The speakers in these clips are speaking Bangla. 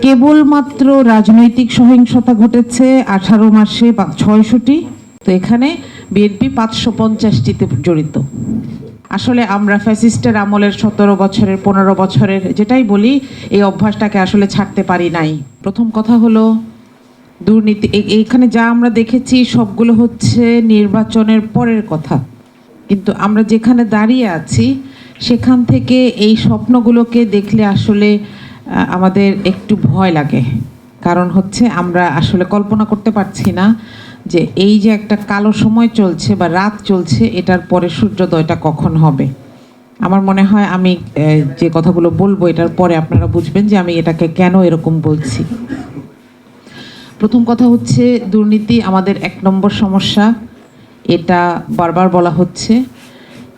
কেবলমাত্র রাজনৈতিক সহিংসতা ঘটেছে 18 মাসে 600টি। তো এখানে বিএনপি 550টিতে জড়িত। আসলে আমরা ফ্যাসিস্টের আমলের 17 বছরের 15 বছরের যেটাই বলি, এই অভ্যাসটাকে আসলে ছাড়তে পারি নাই। প্রথম কথা হলো দুর্নীতি। এইখানে যা আমরা দেখেছি সবগুলো হচ্ছে নির্বাচনের পরের কথা, কিন্তু আমরা যেখানে দাঁড়িয়ে আছি সেখান থেকে এই স্বপ্নগুলোকে দেখলে আসলে আমাদের একটু ভয় লাগে। কারণ হচ্ছে আমরা আসলে কল্পনা করতে পারছি না যে এই যে একটা কালো সময় চলছে বা রাত চলছে, এটার পরে সূর্যোদয়টা কখন হবে। আমার মনে হয় আমি যে কথাগুলো বলবো এটার পরে আপনারা বুঝবেন যে আমি এটাকে কেন এরকম বলছি। প্রথম কথা হচ্ছে দুর্নীতি আমাদের 1 নম্বর সমস্যা, এটা বারবার বলা হচ্ছে,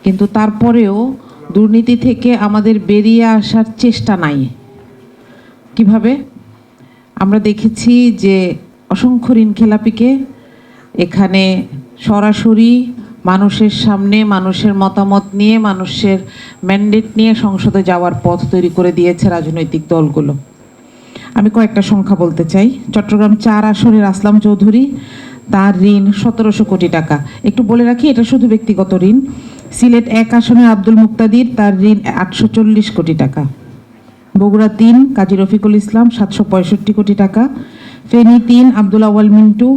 কিন্তু তারপরেও দুর্নীতি থেকে আমাদের বেরিয়ে আসার চেষ্টা নাই। কিভাবে? আমরা দেখেছি যে অসংখ্য ঋণখেলাপিকে এখানে সরাসরি মানুষের সামনে মানুষের মতামত নিয়ে, মানুষের ম্যান্ডেট নিয়ে সংসদে যাওয়ার পথ তৈরি করে দিয়েছে রাজনৈতিক দলগুলো। আমি কয়েকটা সংখ্যা বলতে চাই। চট্টগ্রাম 4 আসনের আসলাম চৌধুরী, তার ঋণ 1700 কোটি টাকা। একটু বলে রাখি, এটা শুধু ব্যক্তিগত ঋণ। সিলেট 1 আসনের আব্দুল মুক্তাদির, তার ঋণ 840 কোটি টাকা। বগুড়া 3 কাজী রফিকুল ইসলাম 765 কোটি টাকা। ফেনী 3 আব্দুল আওয়াল মিন্টু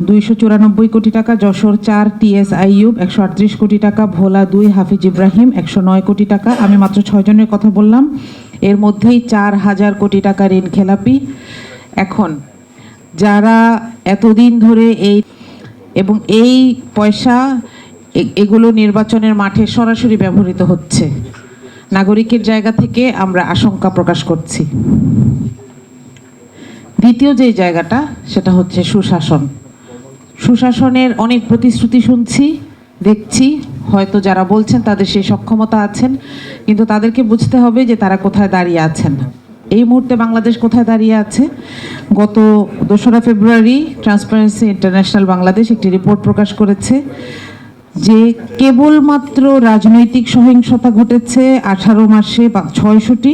294 কোটি টাকা। যশোর 4 টিএস আইয়ুব 138 কোটি টাকা। ভোলা 2 হাফিজ ইব্রাহিম 109 কোটি টাকা। আমি মাত্র 6 জনের কথা বললাম, এর মধ্যেই 4000 কোটি টাকা ঋণ খেলাপি। এখন যারা এতদিন ধরে এই পয়সা এগুলো নির্বাচনের মাঠে সরাসরি ব্যবহৃত হচ্ছে, নাগরিকের জায়গা থেকে আমরা আশঙ্কা প্রকাশ করছি। দ্বিতীয় যে জায়গাটা, সেটা হচ্ছে সুশাসন। সুশাসনের অনেক প্রতিশ্রুতি শুনছি, দেখছি, হয়তো যারা বলছেন তাদের সেই সক্ষমতা আছেন, কিন্তু তাদেরকে বুঝতে হবে যে তারা কোথায় দাঁড়িয়ে আছেন। এই মুহূর্তে বাংলাদেশ কোথায় দাঁড়িয়ে আছে? গত 2রা ফেব্রুয়ারি ট্রান্সপারেন্সি ইন্টারন্যাশনাল বাংলাদেশ একটি রিপোর্ট প্রকাশ করেছে যে কেবলমাত্র রাজনৈতিক সহিংসতা ঘটেছে 18 মাসে 600টি,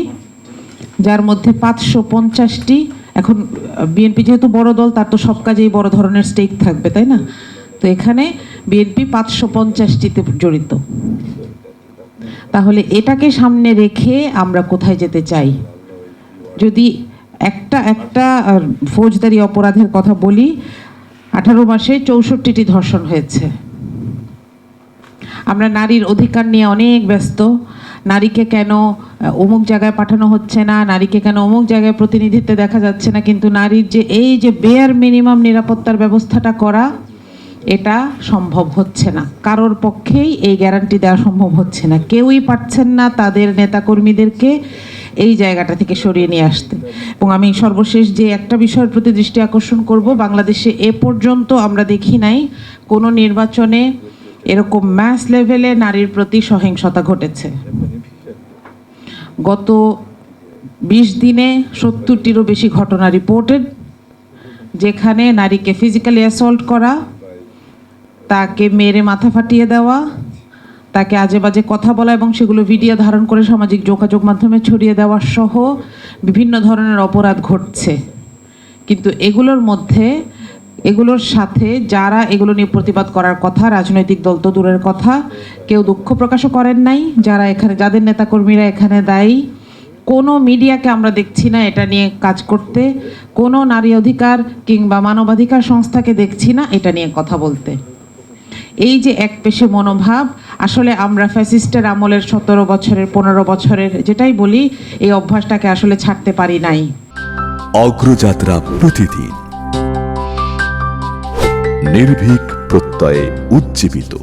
যার মধ্যে 550টি। এখন বিএনপি যেহেতু বড় দল, তার তো সব কাজেই বড় ধরনের স্টেক থাকবে, তাই না? তো এখানে বিএনপি 550টিতে জড়িত। তাহলে এটাকে সামনে রেখে আমরা কোথায় যেতে চাই? যদি একটা ফৌজদারি অপরাধের কথা বলি, 18 মাসে 64টি ধর্ষণ হয়েছে। আমরা নারীর অধিকার নিয়ে অনেক ব্যস্ত। নারীকে কেন অমুক জায়গায় পাঠানো হচ্ছে না, নারীকে কেন অমুক জায়গায় প্রতিনিধিত্বে দেখা যাচ্ছে না, কিন্তু নারীর যে এই যে বেয়ার মিনিমাম নিরাপত্তার ব্যবস্থাটা করা, এটা সম্ভব হচ্ছে না। কারোর পক্ষেই এই গ্যারান্টি দেওয়া সম্ভব হচ্ছে না। কেউই পারছেন না তাদের নেতাকর্মীদেরকে এই জায়গাটা থেকে সরিয়ে নিয়ে আসতে। এবং আমি সর্বশেষ যে একটা বিষয়ের প্রতি দৃষ্টি আকর্ষণ করব, বাংলাদেশে এ পর্যন্ত আমরা দেখি নাই কোনো নির্বাচনে এরকম ম্যাস লেভেলে নারীর প্রতি সহিংসতা ঘটেছে। গত 20 দিনে 70টিরও বেশি ঘটনা রিপোর্টেড, যেখানে নারীকে ফিজিক্যালি অ্যাসল্ট করা, তাকে মেরে মাথা ফাটিয়ে দেওয়া, তাকে আজে বাজে কথা বলা এবং সেগুলো ভিডিও ধারণ করে সামাজিক যোগাযোগ মাধ্যমে ছড়িয়ে দেওয়া সহ বিভিন্ন ধরনের অপরাধ ঘটছে। কিন্তু এগুলোর সাথে যারা এগুলো নিয়ে প্রতিবাদ করার কথা, রাজনৈতিক দল তো দূরের কথা, কেউ দুঃখ প্রকাশও করেন নাই। যাদের নেতাকর্মীরা এখানে দায়ী, কোনো মিডিয়াকে আমরা দেখছি না এটা নিয়ে কাজ করতে, কোনো নারী অধিকার কিংবা মানবাধিকার সংস্থাকে দেখছি না এটা নিয়ে কথা বলতে। এই যে একপেশে মনোভাব, আসলে আমরা ফ্যাসিস্টের আমলের 17 বছরের 15 বছরের যেটাই বলি, এই অভ্যাসটাকে আসলে ছাড়তে পারি নাই। অগ্রযাত্রা প্রতিদিন, নির্ভীক প্রত্যয়ে উজ্জীবিত।